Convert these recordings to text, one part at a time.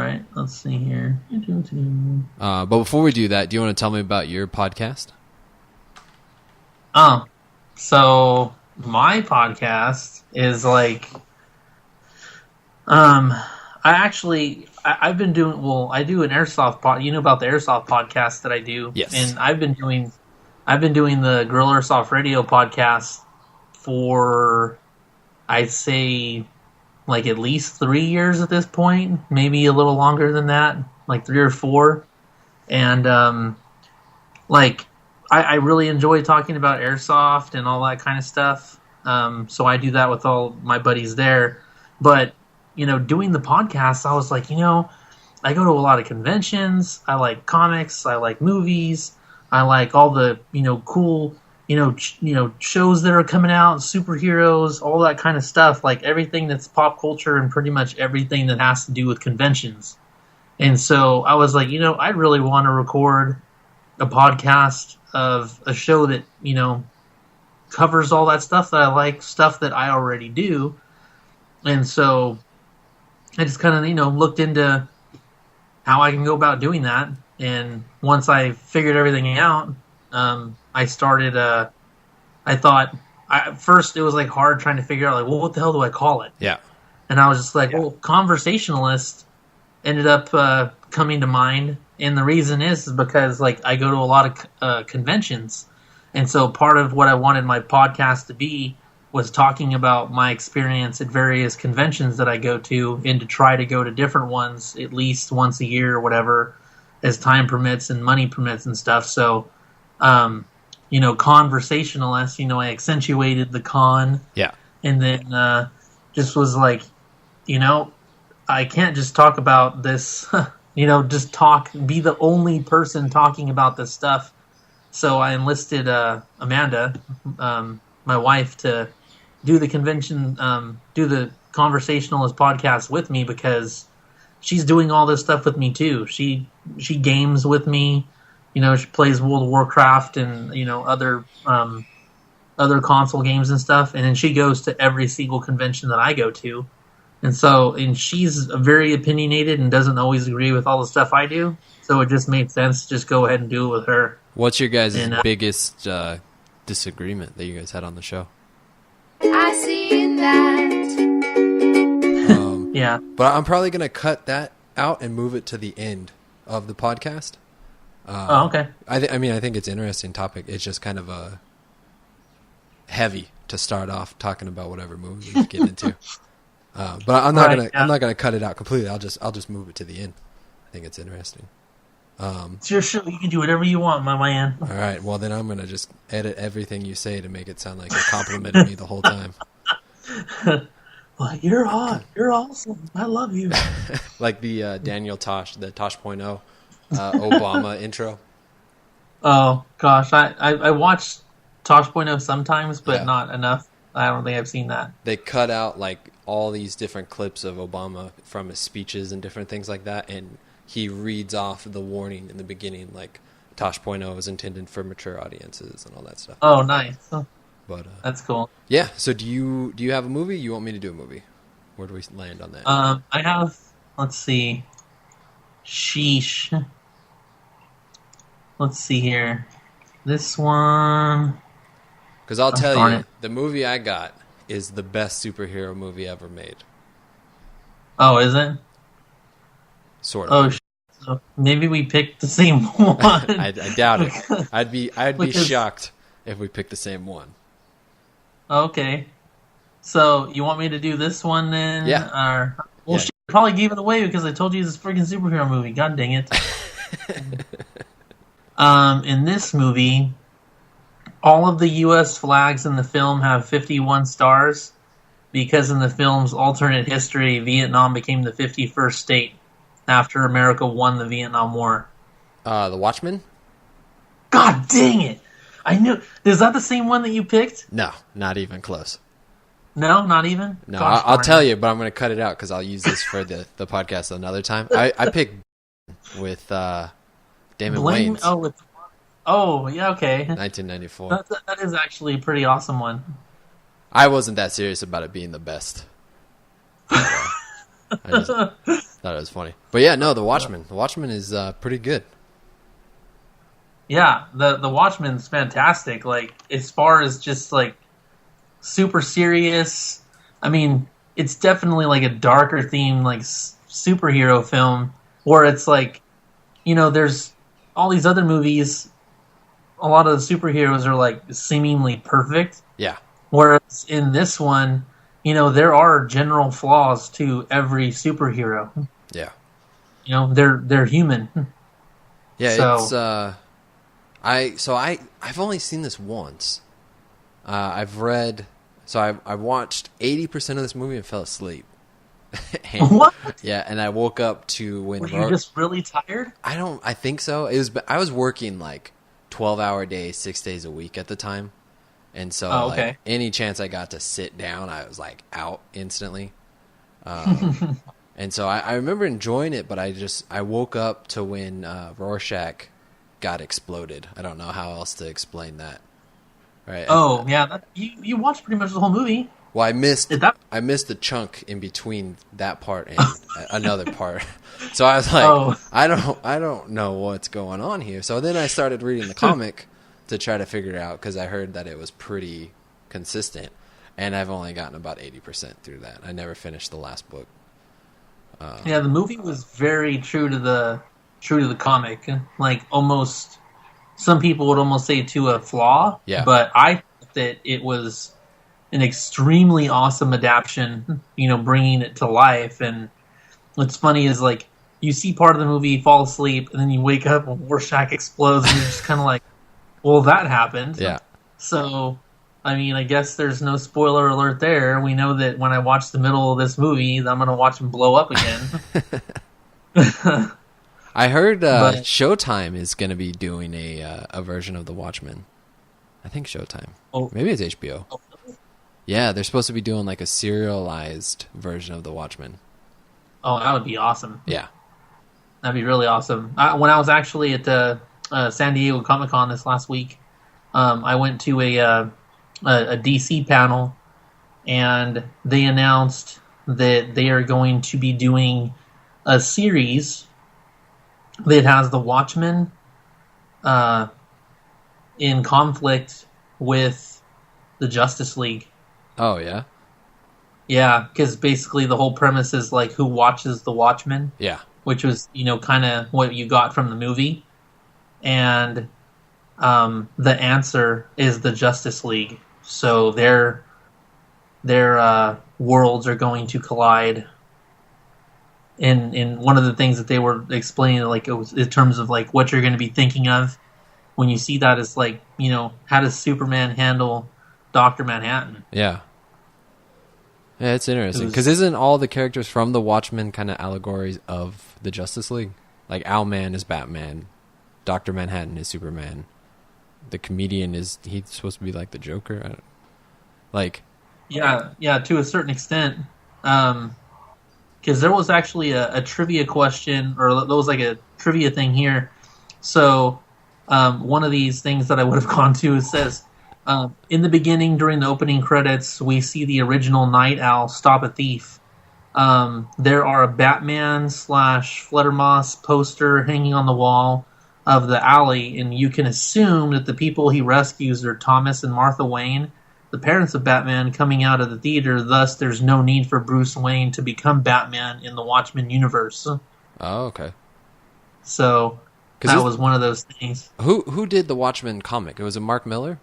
right. Let's see here. But before we do that, do you want to tell me about your podcast? So my podcast is like, I've been doing, I do an airsoft pod. You know about the airsoft podcast that I do? Yes. And I've been doing the Guerrilla Airsoft Radio podcast for, I'd say, like at least 3 years at this point, maybe a little longer than that, like 3 or 4. And I really enjoy talking about airsoft and all that kind of stuff. So I do that with all my buddies there. But, doing the podcast, I was like, I go to a lot of conventions. I like comics. I like movies. I like all the, cool, shows that are coming out, superheroes, all that kind of stuff. Like everything that's pop culture and pretty much everything that has to do with conventions. And so I was like, I really want to record a podcast of a show that, covers all that stuff that I like, stuff that I already do. And so I just kind of, looked into how I can go about doing that. And once I figured everything out, I started, I thought, first it was like hard trying to figure out, like, well, what the hell do I call it? Yeah. And I was just like, well, CONversationalist ended up coming to mind. And the reason is because, like, I go to a lot of conventions. And so part of what I wanted my podcast to be was talking about my experience at various conventions that I go to, and to try to go to different ones at least once a year or whatever, as time permits and money permits and stuff. So, CONversationalist, I accentuated the con. Yeah. And then just was like, I can't just talk about this, just be the only person talking about this stuff. So I enlisted Amanda, my wife, to do the convention, do the CONversationalist podcast with me, because she's doing all this stuff with me too. She games with me, she plays World of Warcraft and other console games and stuff, and then she goes to every single convention that I go to. And she's very opinionated and doesn't always agree with all the stuff I do. So it just made sense to just go ahead and do it with her. What's your guys' biggest disagreement that you guys had on the show? I see that. Yeah. But I'm probably going to cut that out and move it to the end of the podcast. Okay. I think it's an interesting topic. It's just kind of heavy to start off talking about whatever movie we get into. But I'm not gonna cut it out completely. I'll just move it to the end. I think it's interesting. It's your show. You can do whatever you want, my man. All right. Well, then I'm gonna just edit everything you say to make it sound like you complimented me the whole time. Well, you're hot. You're awesome. I love you. Like the Daniel Tosh, the Tosh.0 Obama intro. Oh gosh, I watched Tosh.0 sometimes, but not enough. I don't think I've seen that. They cut out like all these different clips of Obama from his speeches and different things like that, and he reads off the warning in the beginning, like Tosh.0 is intended for mature audiences and all that stuff. Oh, nice. But that's cool. Yeah. So do you have a movie? You want me to do a movie? Where do we land on that? I have. Let's see. Sheesh. Let's see here. This one. Because I'll tell you, the movie I got is the best superhero movie ever made. Oh, is it? Sort of. Oh, so maybe we picked the same one. I doubt it. I'd be shocked if we picked the same one. Okay. So you want me to do this one then? Yeah. Well, yeah. She probably gave it away because I told you it's a freaking superhero movie. God dang it. In this movie, all of the U.S. flags in the film have 51 stars because in the film's alternate history, Vietnam became the 51st state after America won the Vietnam War. The Watchmen? God dang it! I knew. Is that the same one that you picked? No, not even close. No, not even? No, I'll tell you, but I'm going to cut it out because I'll use this for the podcast another time. I picked with Damon Wayans. Oh, yeah, okay. 1994. That is actually a pretty awesome one. I wasn't that serious about it being the best. Thought it was funny. But yeah, no, The Watchmen. The Watchmen is pretty good. Yeah, the Watchmen's fantastic. Like, as far as just like super serious, I mean, it's definitely like a darker theme, like superhero film, where it's like, you know, there's all these other movies. A lot of the superheroes are like seemingly perfect. Yeah. Whereas in this one, you know, there are general flaws to every superhero. Yeah. You know, they're human. Yeah, so, it's I've only seen this once. I watched 80% of this movie and fell asleep. What? Yeah, and I woke up to when were you just really tired? I think so. I was working like 12-hour days, 6 days a week at the time. And so like, any chance I got to sit down, I was like out instantly. And so I remember enjoying it, but I woke up to when Rorschach got exploded. I don't know how else to explain that. Right? Oh, yeah. You watched pretty much the whole movie. Well, I missed the chunk in between that part and another part. So I was like, I don't know what's going on here. So then I started reading the comic to try to figure it out because I heard that it was pretty consistent, and I've only gotten about 80% through that. I never finished the last book. Yeah, the movie was very true to the comic. Like, almost, some people would almost say to a flaw. Yeah. But I thought that it was an extremely awesome adaptation, you know, bringing it to life. And what's funny is, like, you see part of the movie, fall asleep, and then you wake up and Rorschach explodes, and you're just kind of like, well, that happened. Yeah. So, I mean, I guess there's no spoiler alert there. We know that when I watch the middle of this movie, I'm going to watch him blow up again. I heard Showtime is going to be doing a version of The Watchmen. I think Showtime. Oh. Maybe it's HBO. Oh. Yeah, they're supposed to be doing like a serialized version of The Watchmen. Oh, that would be awesome. Yeah. That'd be really awesome. When I was actually at the San Diego Comic-Con this last week, I went to a DC panel, and they announced that they are going to be doing a series that has the Watchmen in conflict with the Justice League. Oh, yeah? Yeah, because basically the whole premise is like who watches the Watchmen. Yeah. Which was, you know, kind of what you got from the movie. And the answer is the Justice League. So their worlds are going to collide. In one of the things that they were explaining, like, it was in terms of like what you're going to be thinking of when you see that, is like, you know, how does Superman handle Dr. Manhattan? Yeah. Yeah, it's interesting because isn't all the characters from the Watchmen kind of allegories of the Justice League? Like, Owlman is Batman, Dr. Manhattan is Superman, the comedian he's supposed to be like the Joker. I don't, like, yeah, to a certain extent. Because there was actually a trivia question, or there was like a trivia thing here. So one of these things that I would have gone to says, in the beginning, during the opening credits, we see the original Night Owl stop a thief. There are a Batman / Fledermaus poster hanging on the wall of the alley, and you can assume that the people he rescues are Thomas and Martha Wayne, the parents of Batman, coming out of the theater. Thus, there's no need for Bruce Wayne to become Batman in the Watchmen universe. Oh, okay. So that was one of those things. Who did the Watchmen comic? Was it Mark Miller?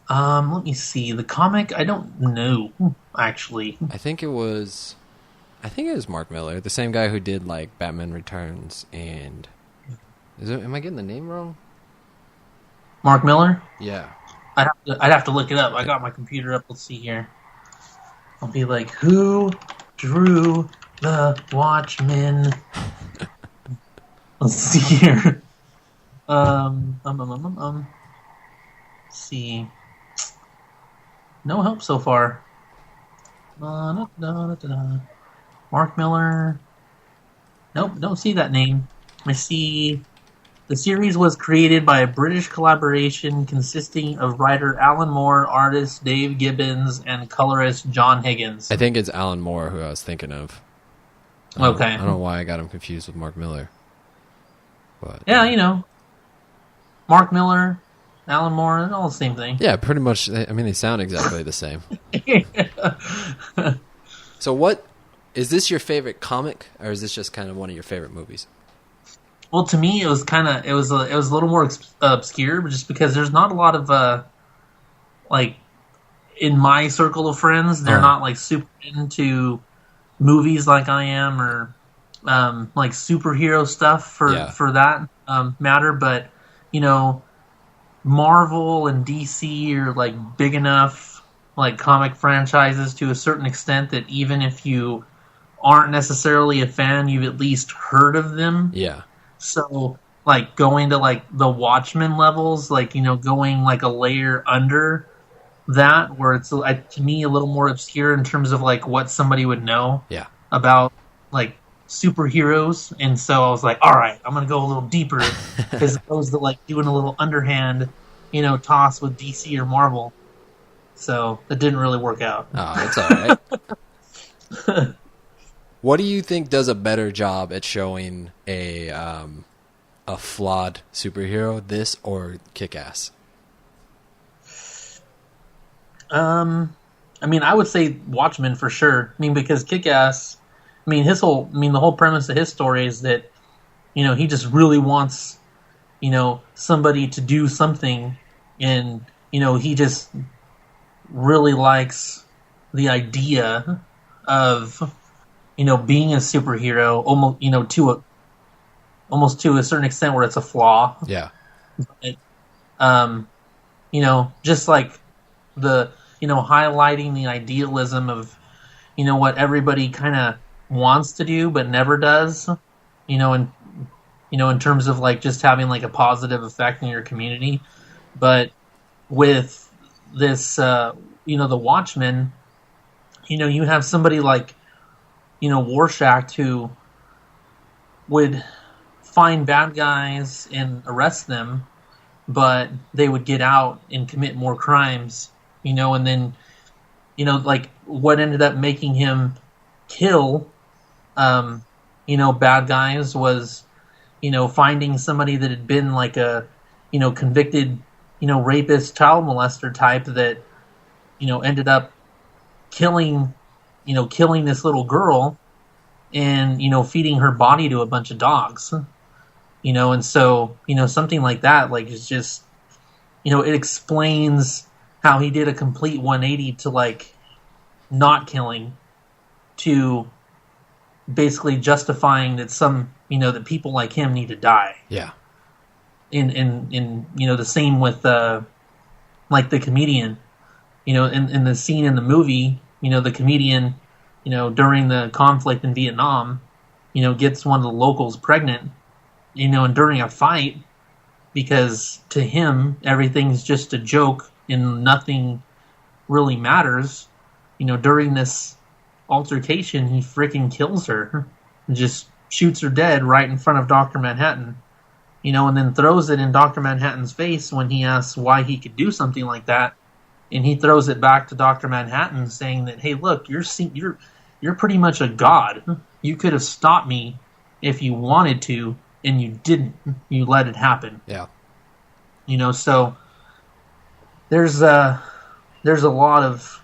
Let me see. The comic, I don't know, actually. I think it was Mark Miller, the same guy who did like Batman Returns and am I getting the name wrong? Mark Miller? Yeah. I'd have to look it up. I got my computer up. Let's see here. I'll be like, who drew the Watchmen? Let's see here. Let's see. No help so far. Mark Miller. Nope, don't see that name. I see the series was created by a British collaboration consisting of writer Alan Moore, artist Dave Gibbons, and colorist John Higgins. I think it's Alan Moore who I was thinking of. Okay. I don't know why I got him confused with Mark Miller. But Yeah, Mark Miller, Alan Moore, all the same thing. Yeah, pretty much. I mean, they sound exactly the same. So what, is this your favorite comic, or is this just kind of one of your favorite movies? Well, to me, it was a little more obscure, but just because there's not a lot of like in my circle of friends, they're not like super into movies like I am, or like superhero stuff for that matter. But Marvel and DC are like big enough like comic franchises to a certain extent that even if you aren't necessarily a fan, you've at least heard of them. Yeah. So, like, going to, like, the Watchmen levels, like, going, like, a layer under that, where it's, to me, a little more obscure in terms of, like, what somebody would know about, like, superheroes. And so I was like, all right, I'm going to go a little deeper as opposed to, like, doing a little underhand, toss with DC or Marvel. So it didn't really work out. Oh, it's all right. What do you think does a better job at showing a flawed superhero, this or Kick-Ass? I mean, I would say Watchmen for sure. I mean, because Kick-Ass, the whole premise of his story is that, he just really wants, somebody to do something, and, he just really likes the idea of being a superhero, almost to a certain extent where it's a flaw. Yeah. But, just like the, highlighting the idealism of, what everybody kind of wants to do but never does, in terms of like just having like a positive effect in your community. But with this, the Watchmen, you have somebody like, Rorschach, who would find bad guys and arrest them, but they would get out and commit more crimes, and then, like what ended up making him kill, bad guys was, finding somebody that had been like a, convicted, rapist, child molester type that, ended up killing this little girl and, feeding her body to a bunch of dogs, and so, something like that, like, is just, it explains how he did a complete 180 to, like, not killing, to basically justifying that that people like him need to die. Yeah. In the same with, like, the comedian, in the scene in the movie, the comedian, during the conflict in Vietnam, gets one of the locals pregnant, and during a fight, because to him, everything's just a joke and nothing really matters, during this altercation, he freaking kills her and just shoots her dead right in front of Dr. Manhattan, and then throws it in Dr. Manhattan's face when he asks why he could do something like that. And he throws it back to Dr. Manhattan saying that, hey, look, you're pretty much a god. You could have stopped me if you wanted to, and you didn't. You let it happen. Yeah. So there's a lot of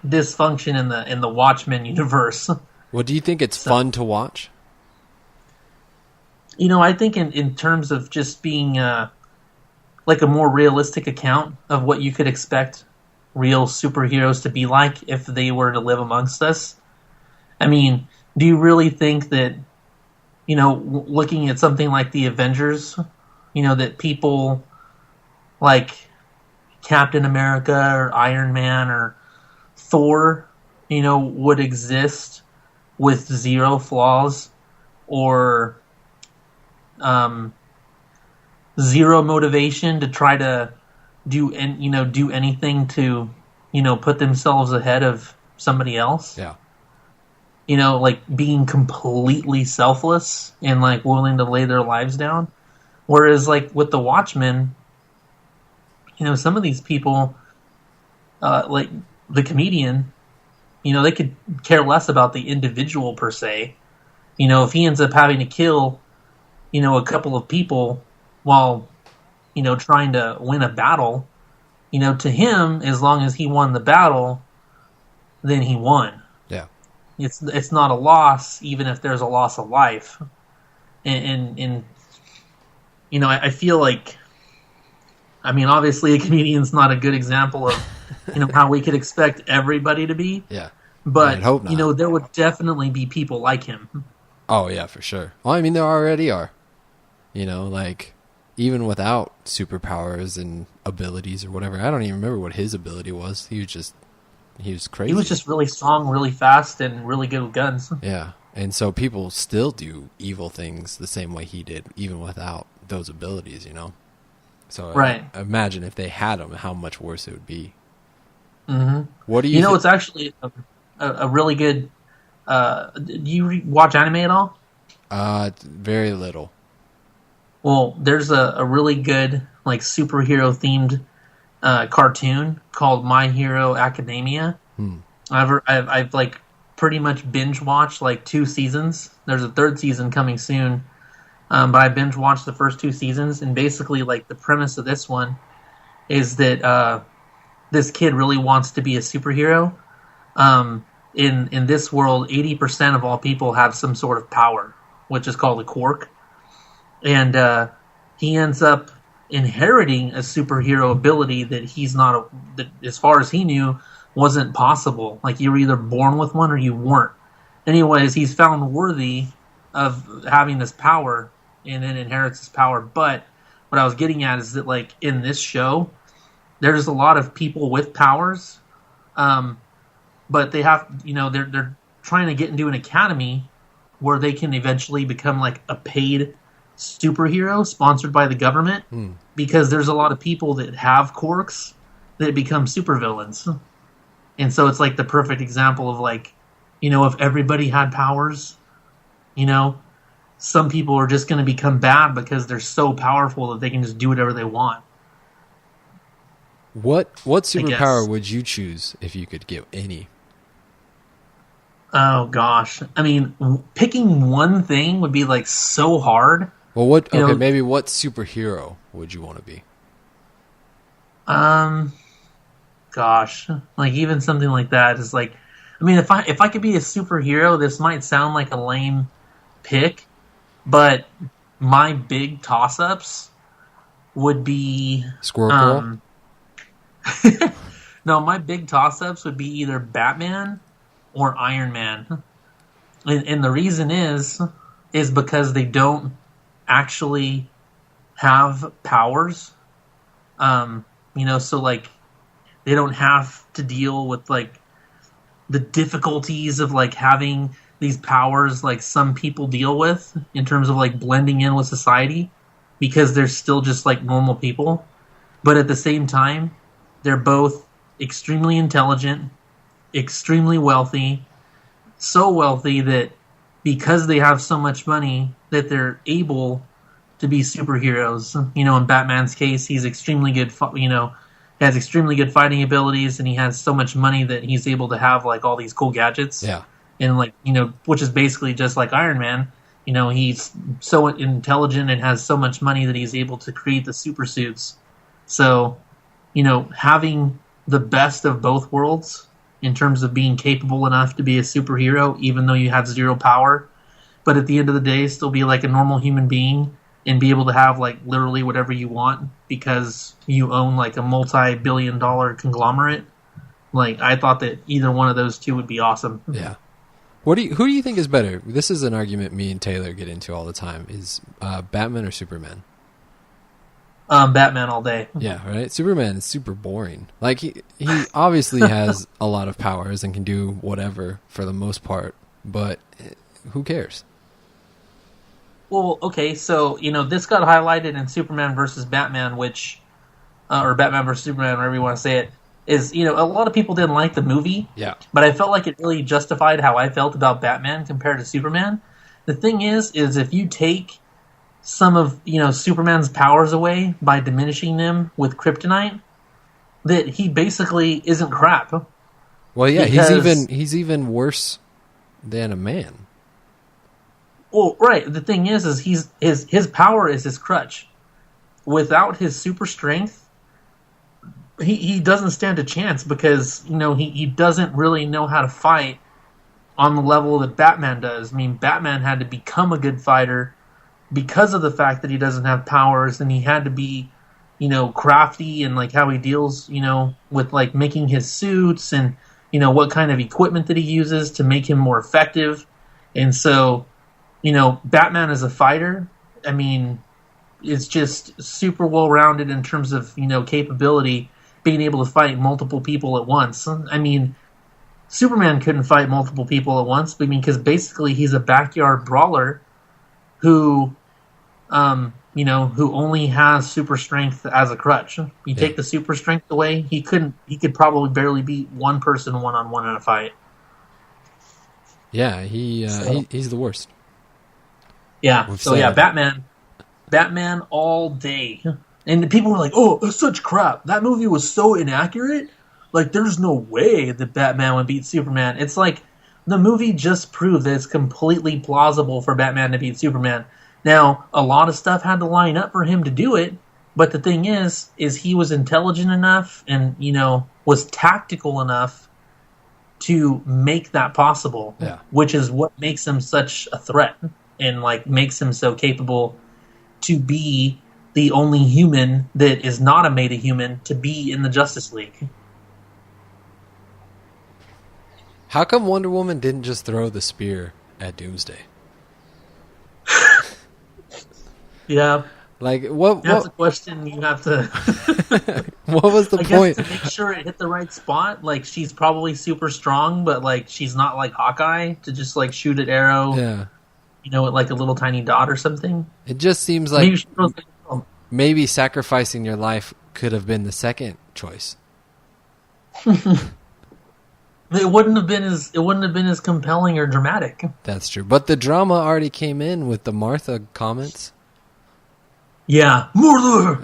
dysfunction in the Watchmen universe. Well, do you think it's fun to watch? I think in terms of just being like a more realistic account of what you could expect real superheroes to be like if they were to live amongst us. I mean, do you really think that, looking at something like the Avengers, that people like Captain America or Iron Man or Thor, would exist with zero flaws or zero motivation to try to do anything to, put themselves ahead of somebody else? Yeah. Like being completely selfless and like willing to lay their lives down. Whereas like with the Watchmen, some of these people, like the comedian, they could care less about the individual per se. If he ends up having to kill, a couple of people while, trying to win a battle, to him, as long as he won the battle, then he won. Yeah. It's not a loss, even if there's a loss of life. And I feel like, obviously a comedian's not a good example of, how we could expect everybody to be. Yeah. But, I'd hope not. There would definitely be people like him. Oh, yeah, for sure. Well, there already are. Even without superpowers and abilities or whatever. I don't even remember what his ability was. He was crazy. He was just really strong, really fast, and really good with guns. Yeah. And so people still do evil things the same way he did, even without those abilities, So right. Imagine if they had them, how much worse it would be. Mm-hmm. What do you it's actually a really good... do you watch anime at all? Very little. Well, there's a really good superhero-themed cartoon called My Hero Academia. I've pretty much binge watched 2 seasons. There's a 3rd season coming soon, but I binge watched the first 2 seasons. And basically, the premise of this one is that this kid really wants to be a superhero. In this world, 80% of all people have some sort of power, which is called a quirk. And he ends up inheriting a superhero ability that that as far as he knew, wasn't possible. You were either born with one or you weren't. Anyways, he's found worthy of having this power and then inherits this power. But what I was getting at is that, in this show, there's a lot of people with powers, but they have, they're trying to get into an academy where they can eventually become a paid superhero sponsored by the government, because there's a lot of people that have quirks that become supervillains. And so it's the perfect example of if everybody had powers, some people are just going to become bad because they're so powerful that they can just do whatever they want. What superpower would you choose if you could get any? Oh gosh. Picking one thing would be so hard. Well, maybe what superhero would you want to be? Gosh, even something like that is if I could be a superhero, this might sound like a lame pick, but my big toss-ups would be Squirrel. No, my big toss-ups would be either Batman or Iron Man, and the reason is because they don't actually have powers. So they don't have to deal with the difficulties of having these powers some people deal with in terms of blending in with society, because they're still just normal people. But at the same time, they're both extremely intelligent, extremely wealthy, so wealthy that because they have so much money that they're able to be superheroes. In Batman's case, he's extremely good, has extremely good fighting abilities, and he has so much money that he's able to have all these cool gadgets. Yeah. And which is basically just like Iron Man. He's so intelligent and has so much money that he's able to create the super suits. So, having the best of both worlds in terms of being capable enough to be a superhero, even though you have zero power, but at the end of the day, still be a normal human being and be able to have literally whatever you want because you own a multi-billion-dollar conglomerate. I thought that either one of those two would be awesome. Yeah. Who do you think is better? This is an argument me and Taylor get into all the time. Is Batman or Superman? Batman all day. Yeah, right? Superman is super boring. He obviously has a lot of powers and can do whatever for the most part, but who cares? Well, okay, so, this got highlighted in Superman versus Batman, which, or Batman versus Superman, whatever you want to say it, is, a lot of people didn't like the movie. Yeah. But I felt like it really justified how I felt about Batman compared to Superman. The thing is if you take some of, Superman's powers away by diminishing them with kryptonite, that he basically isn't crap. Well, yeah, because, he's even worse than a man. Well, right. The thing is his power is his crutch. Without his super strength, he doesn't stand a chance because he doesn't really know how to fight on the level that Batman does. I mean, Batman had to become a good fighter because of the fact that he doesn't have powers, and he had to be, crafty and like how he deals, with like making his suits and what kind of equipment that he uses to make him more effective. And so, Batman as a fighter, I mean, it's just super well rounded in terms of capability, being able to fight multiple people at once. I mean, Superman couldn't fight multiple people at once, because basically he's a backyard brawler who, who only has super strength as a crutch. You take the super strength away, he could probably barely beat one person one-on-one in a fight. Yeah, he's the worst. Yeah, Batman all day. And people were like, oh, that's such crap. That movie was so inaccurate. Like, there's no way that Batman would beat Superman. It's like, the movie just proved that it's completely plausible for Batman to beat Superman. Now, a lot of stuff had to line up for him to do it, but the thing is he was intelligent enough and, was tactical enough to make that possible, which is what makes him such a threat and, like, makes him so capable to be the only human that is not a meta-human to be in the Justice League. How come Wonder Woman didn't just throw the spear at Doomsday? Yeah. Like, what? That's a question you have to... What was the point? To make sure it hit the right spot, like, she's probably super strong, but, like, she's not like Hawkeye to just, like, shoot an arrow, with, like, a little tiny dot or something. It just seems like maybe sacrificing your life could have been the second choice. It wouldn't have been as compelling or dramatic. That's true. But the drama already came in with the Martha comments. Yeah. Murder!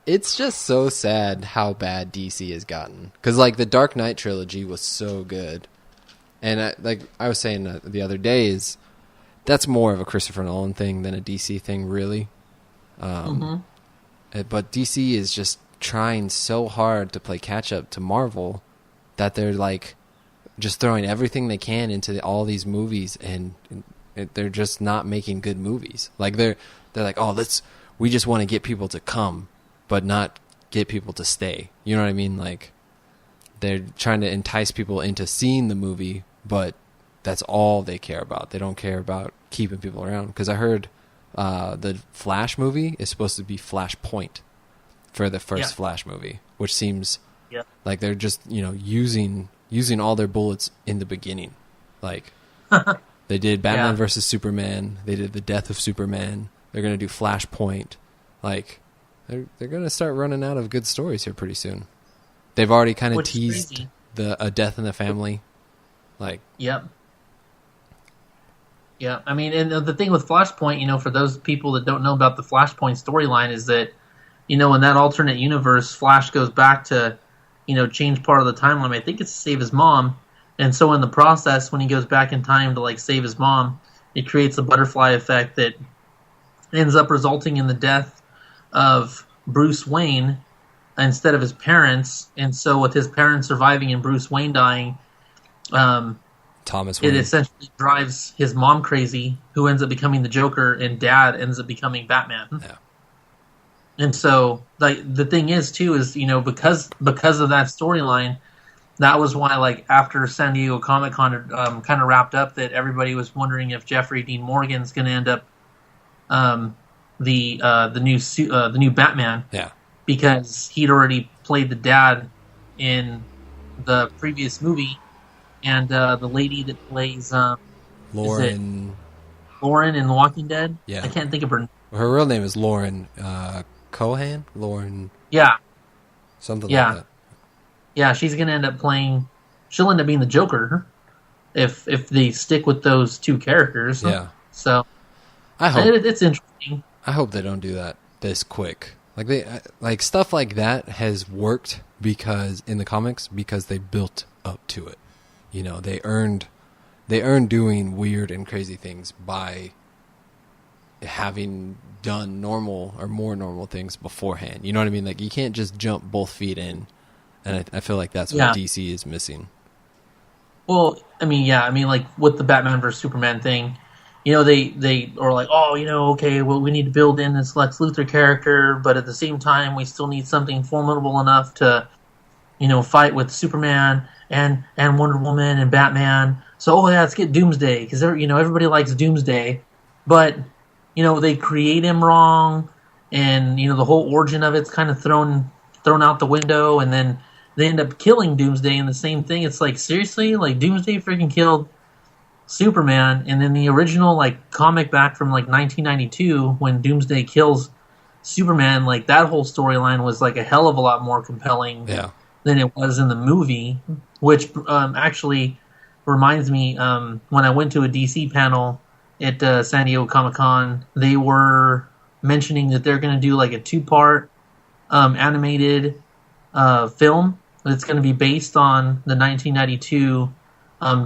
It's just so sad how bad DC has gotten. Because, like, the Dark Knight trilogy was so good. And, I was saying the other day, that's more of a Christopher Nolan thing than a DC thing, really. But DC is just trying so hard to play catch-up to Marvel that they're, like, just throwing everything they can into all these movies, and they're just not making good movies. Like, they're like, oh, we just want to get people to come, but not get people to stay. You know what I mean? Like, they're trying to entice people into seeing the movie, but that's all they care about. They don't care about keeping people around. Because I heard the Flash movie is supposed to be Flashpoint for the first Flash movie, which seems like they're just, using all their bullets in the beginning. Like, they did Batman versus Superman. They did the death of Superman. They're going to do Flashpoint. Like, they're going to start running out of good stories here pretty soon. They've already kind of teased a death in the family. Like, Yeah, I mean, and the thing with Flashpoint, for those people that don't know about the Flashpoint storyline is that, in that alternate universe, Flash goes back to, change part of the timeline. I think it's to save his mom. And so in the process, when he goes back in time to, like, save his mom, it creates a butterfly effect that ends up resulting in the death of Bruce Wayne instead of his parents. And so with his parents surviving and Bruce Wayne dying, Thomas Wayne. It essentially drives his mom crazy, who ends up becoming the Joker, and Dad ends up becoming Batman. Yeah. And so, like, the thing is, too, is, because of that storyline, that was why, like, after San Diego Comic-Con kind of wrapped up, that everybody was wondering if Jeffrey Dean Morgan's going to end up the new Batman. Yeah. Because he'd already played the dad in the previous movie, and the lady that plays Lauren in The Walking Dead. Yeah. I can't think of her. Her real name is Lauren Cohan. Lauren. Yeah. Something like that. Yeah, she's gonna end up playing. She'll end up being the Joker if they stick with those two characters. Yeah. So I hope it's interesting. I hope they don't do that this quick. Like stuff like that has worked because in the comics because they built up to it. You know, they earned doing weird and crazy things by having done normal or more normal things beforehand. You know what I mean? Like you can't just jump both feet in, and I feel like that's what DC is missing. Well, I mean, like with the Batman versus Superman thing, you know, they are like, oh, you know, okay, well, we need to build in this Lex Luthor character, but at the same time, we still need something formidable enough to, you know, fight with Superman and Wonder Woman and Batman. So, let's get Doomsday, because, you know, everybody likes Doomsday, but, you know, they create him wrong, and, you know, the whole origin of it's kind of thrown out the window, and then they end up killing Doomsday in the same thing. It's like, seriously? Like, Doomsday freaking killed Superman, and then the original, like, comic back from, like, 1992, when Doomsday kills Superman, like, that whole storyline was, like, a hell of a lot more compelling than it was in the movie, which actually reminds me, when I went to a DC panel at San Diego Comic-Con, they were mentioning that they're going to do, like, a 2-part animated film that's going to be based on the 1992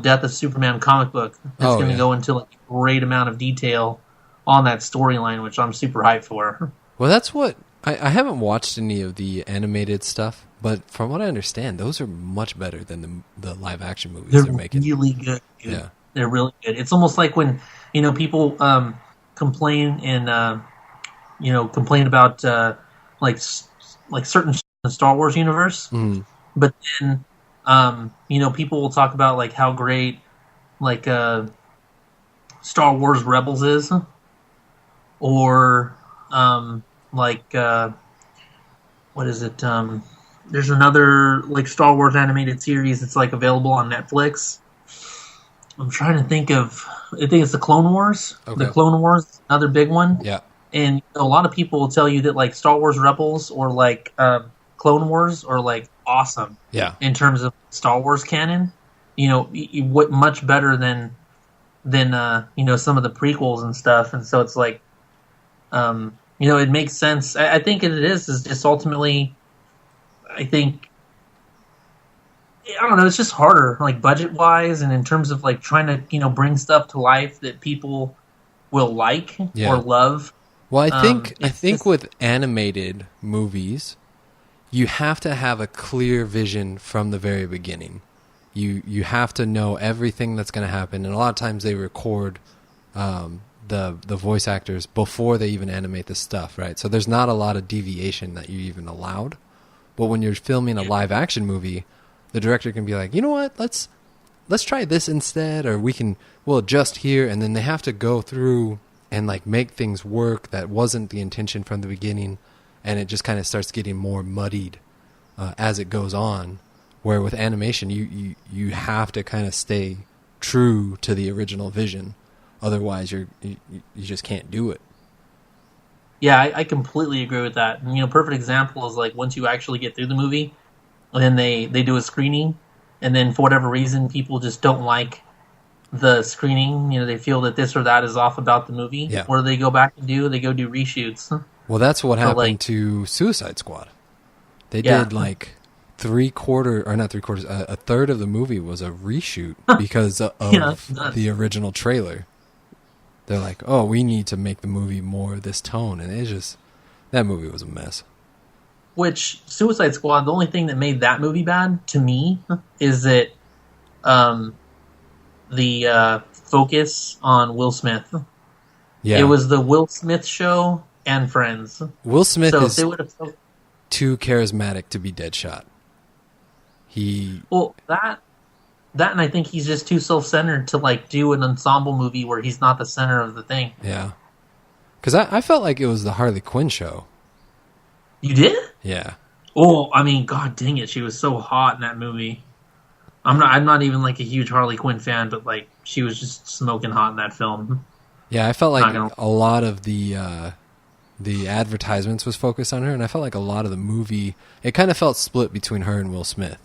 Death of Superman comic book. It's going to go into like a great amount of detail on that storyline, which I'm super hyped for. Well, that's what I haven't watched any of the animated stuff, but from what I understand, those are much better than the live action movies they're making. Really good. Dude. Yeah, they're really good. It's almost like when, you know, people complain and you know, complain about like certain the Star Wars universe, but then you know, people will talk about like how great like Star Wars Rebels is, or like what is it? There's another like Star Wars animated series that's like available on Netflix. I'm trying to think of. I think it's the Clone Wars. Okay. The Clone Wars, another big one. Yeah. And a lot of people will tell you that like Star Wars Rebels or like Clone Wars are like awesome. Yeah. In terms of Star Wars canon, you know, what much better than you know, some of the prequels and stuff. And so it's like, you know, it makes sense. I think it is just ultimately, I think, I don't know, it's just harder, like budget wise, and in terms of like trying to, you know, bring stuff to life that people will like or love. Well, I think with animated movies, you have to have a clear vision from the very beginning. You have to know everything that's going to happen, and a lot of times they record the voice actors before they even animate the stuff, right? So there's not a lot of deviation that you even allowed. But when you're filming a live action movie, the director can be like, you know what, let's try this instead, or we'll adjust here, and then they have to go through and like make things work that wasn't the intention from the beginning, and it just kind of starts getting more muddied as it goes on. Where with animation, you have to kind of stay true to the original vision, otherwise you just can't do it. Yeah, I completely agree with that. And, you know, perfect example is like once you actually get through the movie, and then they do a screening, and then for whatever reason people just don't like the screening. You know, they feel that this or that is off about the movie. Yeah. What do they go back and do? They go do reshoots. Well, that's what happened to Suicide Squad. They did like a third of the movie was a reshoot because of the original trailer. They're like, oh, we need to make the movie more this tone, and it's just, that movie was a mess. Which, Suicide Squad, the only thing that made that movie bad, to me, is that the focus on Will Smith. Yeah. It was the Will Smith show and Friends. Will Smith is too charismatic to be Deadshot. That and I think he's just too self-centered to like do an ensemble movie where he's not the center of the thing. Yeah. Because I felt like it was the Harley Quinn show. You did? Yeah. Oh, I mean, god dang it, she was so hot in that movie. I'm not even like a huge Harley Quinn fan, but like she was just smoking hot in that film. Yeah, I felt like a lot of the advertisements was focused on her, and I felt like a lot of the movie, it kind of felt split between her and Will Smith.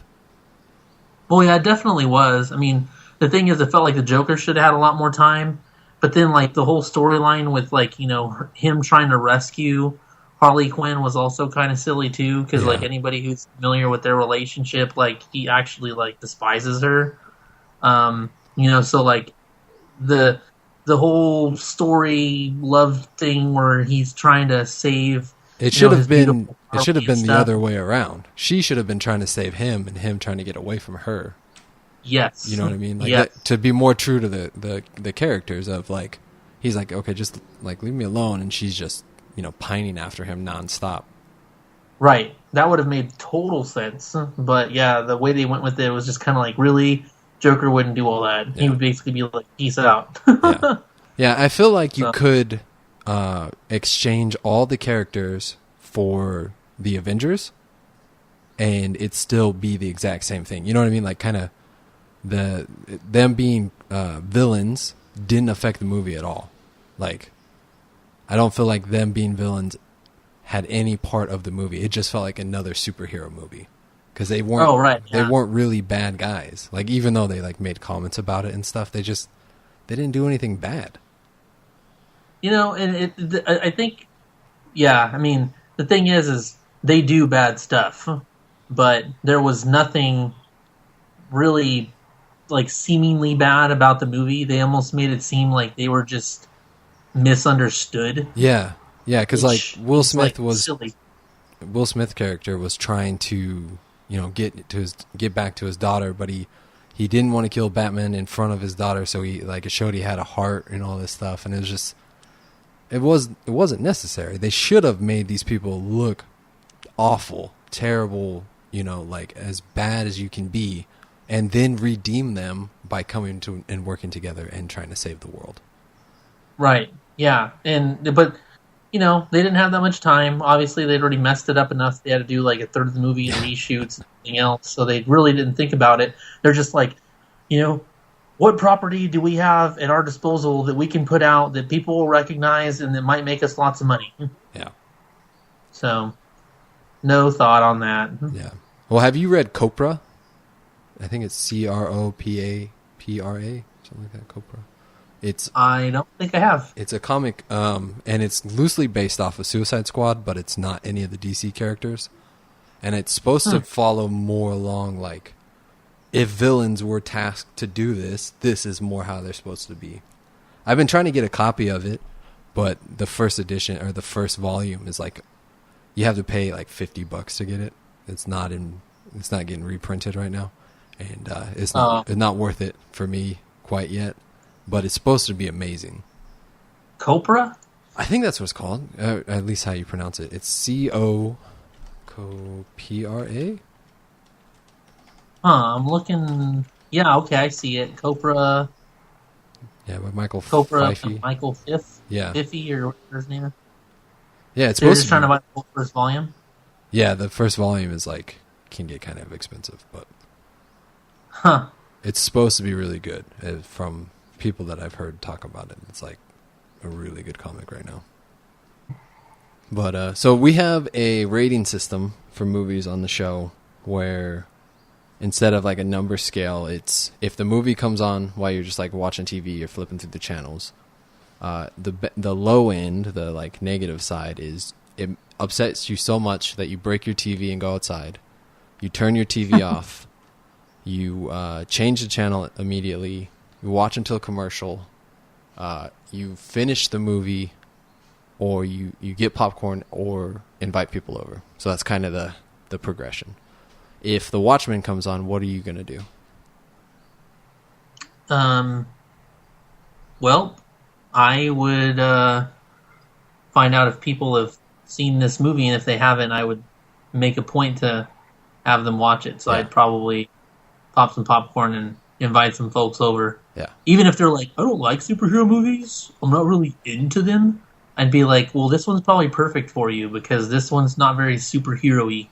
Well, yeah, it definitely was. I mean, the thing is, it felt like the Joker should have had a lot more time, but then like the whole storyline with like, you know, him trying to rescue Harley Quinn was also kind of silly too, because Yeah. like anybody who's familiar with their relationship, like he actually like despises her. So like the whole story love thing where he's trying to save. It should have his been. beautiful It should have Harley and been the stuff. other way around. She should have been trying to save him, and him trying to get away from her. Yes, You know what I mean? Like yes. to be more true to the characters of like, he's like, okay, just like leave me alone, and she's just pining after him nonstop. Right. That would have made total sense. But yeah, the way they went with it was just kind of like, really, Joker wouldn't do all that. He Yeah. would basically be like, peace out. Yeah, yeah. I feel like you So- could exchange all the characters for the Avengers, and it still be the exact same thing. You know what I mean? Like kind of them being villains didn't affect the movie at all. Like I don't feel like them being villains had any part of the movie. It just felt like another superhero movie because they weren't. Oh, right, They yeah. weren't really bad guys. Like even though they like made comments about it and stuff, they didn't do anything bad. And I think, yeah, I mean, the thing is they do bad stuff, but there was nothing really like seemingly bad about the movie. They almost made it seem like they were just misunderstood. Yeah, yeah. Because like which Will is, Smith like, was silly. Will Smith character was trying to get back to his daughter, but he didn't want to kill Batman in front of his daughter, so it showed he had a heart and all this stuff, and it was just it wasn't necessary. They should have made these people look awful, terrible, like as bad as you can be, and then redeem them by coming to and working together and trying to save the world. Right. Yeah. But they didn't have that much time. Obviously, they'd already messed it up enough. They had to do like a third of the movie in reshoots and everything else. So they really didn't think about it. They're just like, what property do we have at our disposal that we can put out that people will recognize and that might make us lots of money? Yeah. So, no thought on that. Yeah. Well, have you read Copra? I think it's CROPAPRA, something like that. Copra. I don't think I have. It's a comic, and it's loosely based off of Suicide Squad, but it's not any of the DC characters. And it's supposed to follow more along, like, if villains were tasked to do this, this is more how they're supposed to be. I've been trying to get a copy of it, but the first edition, or the first volume, is like, you have to pay like $50 to get it. It's not getting reprinted right now. And it's not worth it for me quite yet. But it's supposed to be amazing. Copra? I think that's what it's called. At least how you pronounce it. It's COPRA. I'm looking. Yeah, okay, I see it. Copra. Yeah, by Michael Copra. Fifey. Michael Fifth. Yeah. Fiffy or whatever his name is. Yeah, it's So you're supposed just trying to be. buy the whole first volume? Yeah, the first volume is like can get kind of expensive, but Huh. it's supposed to be really good. From people that I've heard talk about it, it's like a really good comic right now. But so we have a rating system for movies on the show where instead of like a number scale, it's if the movie comes on while you're just like watching TV or flipping through the channels, the low end, the like negative side is it upsets you so much that you break your TV and go outside. You turn your TV off. You change the channel immediately. You watch until commercial. You finish the movie, or you get popcorn, or invite people over. So that's kind of the progression. If the Watchmen comes on, what are you going to do? Well, I would find out if people have seen this movie, and if they haven't, I would make a point to have them watch it. So Yeah. I'd probably pop some popcorn and invite some folks over. Yeah. Even if they're like, I don't like superhero movies, I'm not really into them, I'd be like, well, this one's probably perfect for you because this one's not very superhero-y.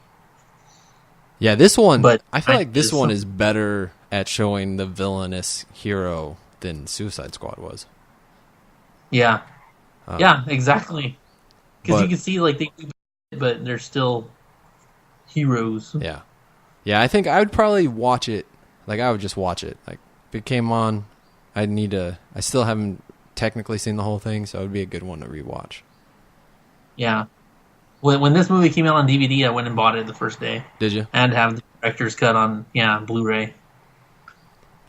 Yeah, this one, But I feel I- like this it's one some- is better at showing the villainous hero than Suicide Squad was. Yeah. Yeah, exactly. Because but- you can see, like, they do bad, but they're still heroes. Yeah. Yeah, I think I would probably watch it. Like, I would just watch it. Like, if it came on, I still haven't technically seen the whole thing, so it would be a good one to rewatch. Yeah. When this movie came out on DVD, I went and bought it the first day. Did you? And have the director's cut on Blu-ray.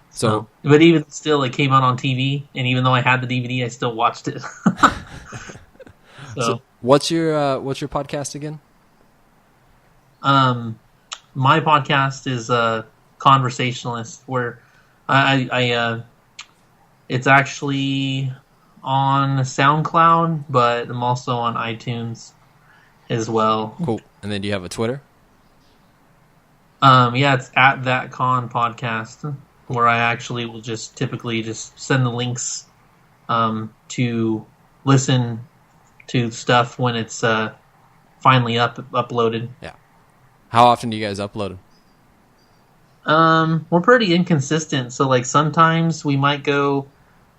So, but even still, it came out on TV, and even though I had the DVD, I still watched it. so what's your podcast again? My podcast is CONversationalist, where I it's actually on SoundCloud, but I'm also on iTunes as well. Cool. And then do you have a Twitter? Yeah, it's at That Con Podcast, where I actually will typically send the links to listen to stuff when it's finally uploaded. Yeah. How often do you guys upload them? We're pretty inconsistent, so like sometimes we might go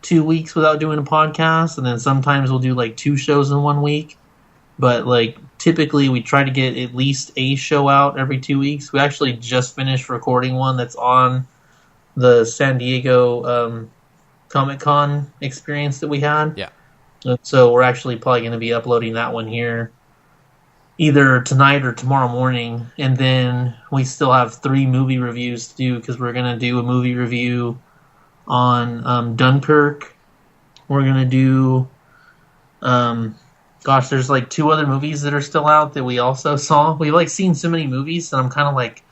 2 weeks without doing a podcast, and then sometimes we'll do like 2 shows in 1 week. But like typically we try to get at least a show out every 2 weeks. We actually just finished recording one that's on the San Diego Comic-Con experience that we had. Yeah. So we're actually probably going to be uploading that one here either tonight or tomorrow morning. And then we still have 3 movie reviews to do, because we're going to do a movie review on Dunkirk. We're going to do... there's like 2 other movies that are still out that we also saw. We've like seen so many movies that I'm kind of like,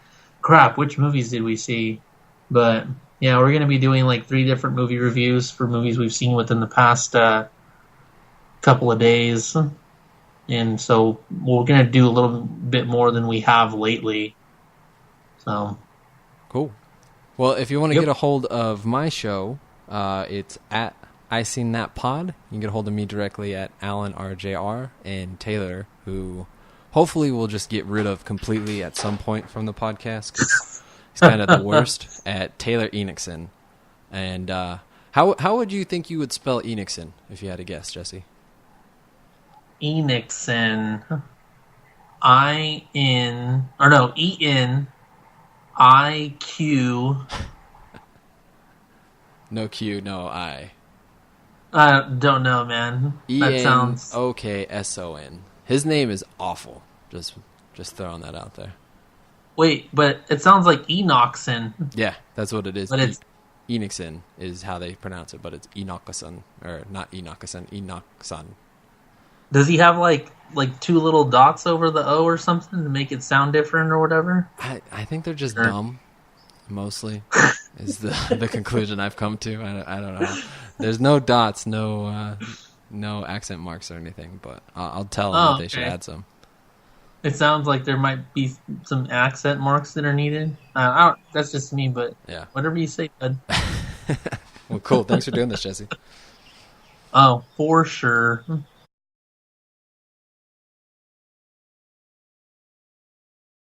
crap, which movies did we see? But yeah, we're going to be doing like 3 different movie reviews for movies we've seen within the past couple of days. And so we're going to do a little bit more than we have lately. So cool. Well, if you want to get a hold of my show, it's at I Seen That Pod. You can get a hold of me directly at Alan RJR, and Taylor, who hopefully we'll just get rid of completely at some point from the podcast, because he's kind of the worst, at Taylor Enochson. And how would you think you would spell Enochson if you had to guess, Jesse? Enochson. ENIQ. No Q, no I. I don't know, man. That sounds... Enochson. His name is awful. Just throwing that out there. Wait, but it sounds like Enochson. Yeah, that's what it is. But it's... Enochson is how they pronounce it, but it's Enochson. Or not Enochson, Enochson. Does he have like 2 little dots over the O or something to make it sound different or whatever? I think they're just dumb, mostly, is the conclusion I've come to. I don't know. There's no dots, no accent marks or anything, but I'll tell them that they should add some. It sounds like there might be some accent marks that are needed. That's just me, but yeah, whatever you say, bud. Well, cool. Thanks for doing this, Jesse. Oh, for sure.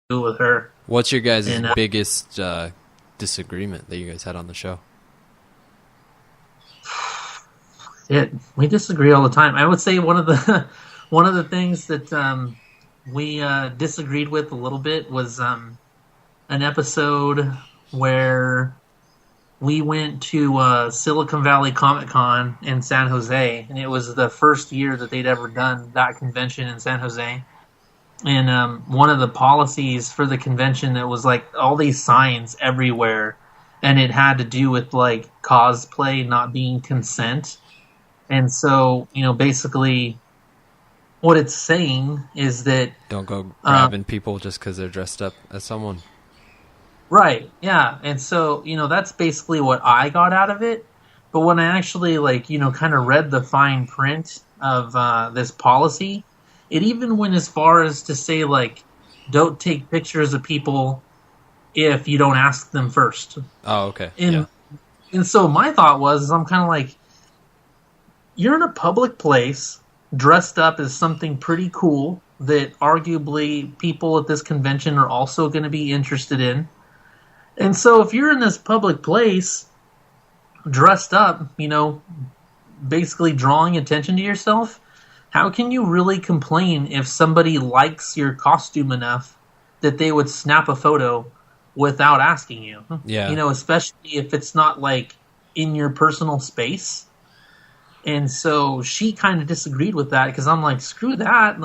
With her. What's your guys' biggest disagreement that you guys had on the show? We disagree all the time. I would say one of the things that we disagreed with a little bit was an episode where we went to Silicon Valley Comic-Con in San Jose, and it was the first year that they'd ever done that convention in San Jose. And one of the policies for the convention, that was like all these signs everywhere, and it had to do with like cosplay not being consent. And so, basically what it's saying is that... Don't go grabbing people just because they're dressed up as someone. Right, yeah. And so, that's basically what I got out of it. But when I actually, kind of read the fine print of this policy... It even went as far as to say, don't take pictures of people if you don't ask them first. Oh, okay. And so my thought was, I'm kind of like, you're in a public place, dressed up as something pretty cool that arguably people at this convention are also going to be interested in. And so if you're in this public place, dressed up, basically drawing attention to yourself, how can you really complain if somebody likes your costume enough that they would snap a photo without asking you? Yeah. Especially if it's not in your personal space. And so she kind of disagreed with that, because I'm like, screw that.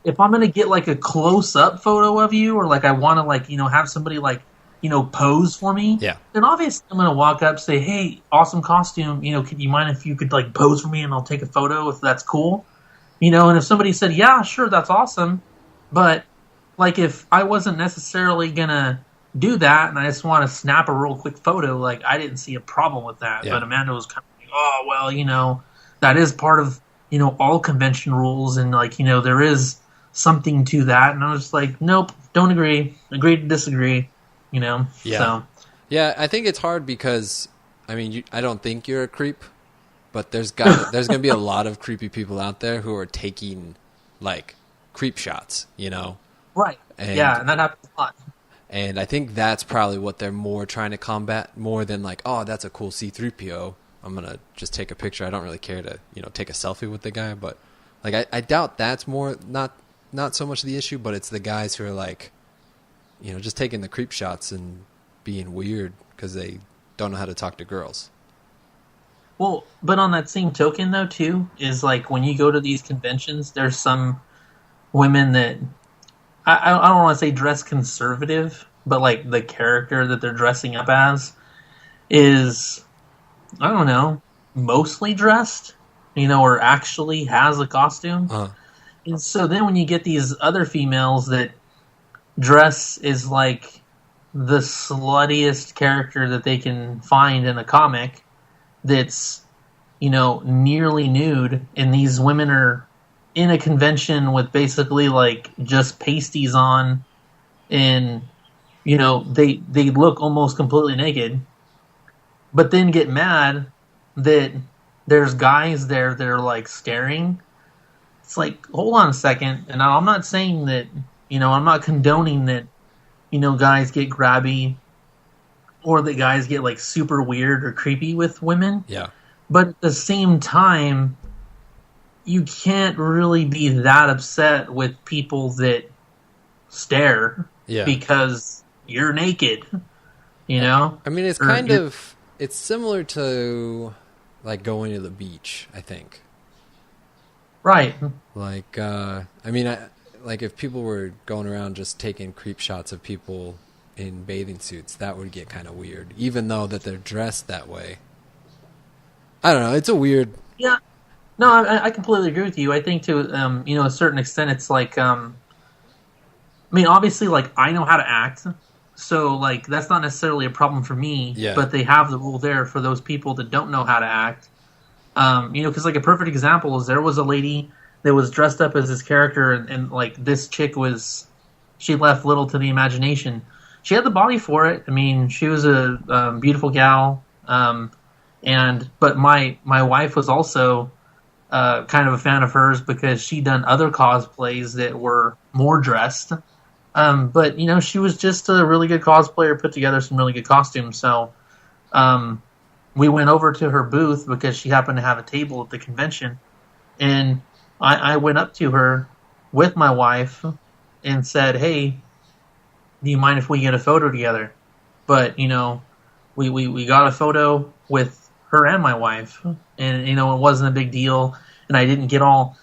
if I'm gonna get like a close up photo of you, or like I want to like have somebody like pose for me, Yeah. then obviously I'm gonna walk up, say, hey, awesome costume, could you mind if you could like pose for me and I'll take a photo if that's cool, and if somebody said, yeah, sure, that's awesome, but like if I wasn't necessarily gonna do that and I just want to snap a real quick photo, like I didn't see a problem with that. Yeah. But Amanda was kind of like, oh well, that is part of all convention rules, and like there is something to that, and I was just like, nope, don't agree to disagree, Yeah. So Yeah, I think it's hard because I mean I don't think you're a creep, but there's gonna be a lot of creepy people out there who are taking like creep shots, right. And that happens a lot. And I think that's probably what they're more trying to combat, more than like, oh, that's a cool C-3PO, I'm going to just take a picture. I don't really care to, take a selfie with the guy. But like, I doubt that's more, not so much the issue, but it's the guys who are like, just taking the creep shots and being weird because they don't know how to talk to girls. Well, but on that same token though, too, is like when you go to these conventions, there's some women that, I don't want to say dress conservative, but like the character that they're dressing up as is, I don't know, mostly dressed, or actually has a costume. Uh-huh. And so then when you get these other females that dress is like the sluttiest character that they can find in a comic that's, nearly nude, and these women are in a convention with basically like just pasties on, and they look almost completely naked, but then get mad that there's guys there that are like staring. It's like, hold on a second. And I'm not saying that, I'm not condoning that, guys get grabby or that guys get like super weird or creepy with women. Yeah. But at the same time, you can't really be that upset with people that stare because you're naked, I mean, it's it's similar to like going to the beach, I think. Right. Like, I mean, like if people were going around just taking creep shots of people in bathing suits, that would get kind of weird, even though that they're dressed that way. I don't know. It's a weird. Yeah. No, I completely agree with you. I think to a certain extent, it's like I mean, obviously, like I know how to act, so like that's not necessarily a problem for me. Yeah. But they have the rule there for those people that don't know how to act. Because like a perfect example is there was a lady that was dressed up as this character, and like this chick she left little to the imagination. She had the body for it. I mean, she was a beautiful gal. But my wife was also kind of a fan of hers because she'd done other cosplays that were more dressed. But she was just a really good cosplayer, put together some really good costumes. So we went over to her booth because she happened to have a table at the convention, and I went up to her with my wife and said, "Hey, do you mind if we get a photo together?" But we got a photo with her and my wife, and it wasn't a big deal, and I didn't get all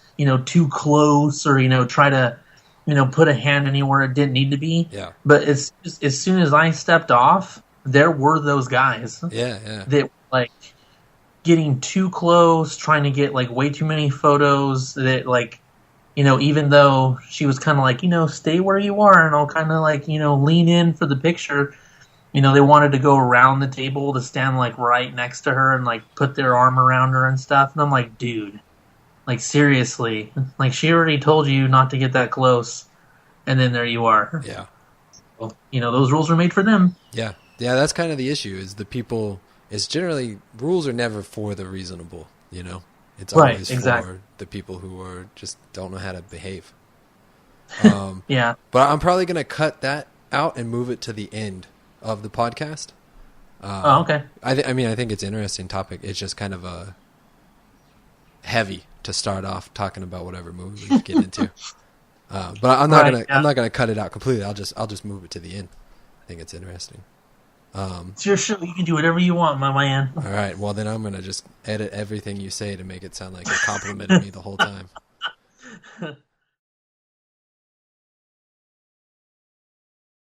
too close or try to put a hand anywhere it didn't need to be. Yeah. But as soon as I stepped off, there were those guys. Yeah. That were like getting too close, trying to get like way too many photos. That like even though she was kind of like stay where you are, and I'll kind of like lean in for the picture. They wanted to go around the table to stand like right next to her and like put their arm around her and stuff. And I'm like, dude, like seriously, like she already told you not to get that close, and then there you are. Yeah. Well, those rules are made for them. Yeah. Yeah, that's kind of the issue is the people, it's generally, rules are never for the reasonable, It's always for the people who are just don't know how to behave. Yeah. But I'm probably going to cut that out and move it to the end of the podcast. Okay. I think it's an interesting topic. It's just kind of a heavy to start off talking about whatever movie we get into. But I'm not gonna cut it out completely. I'll just move it to the end. I think it's interesting. It's your show. You can do whatever you want, my man. All right. Well, then I'm gonna just edit everything you say to make it sound like you complimented me the whole time.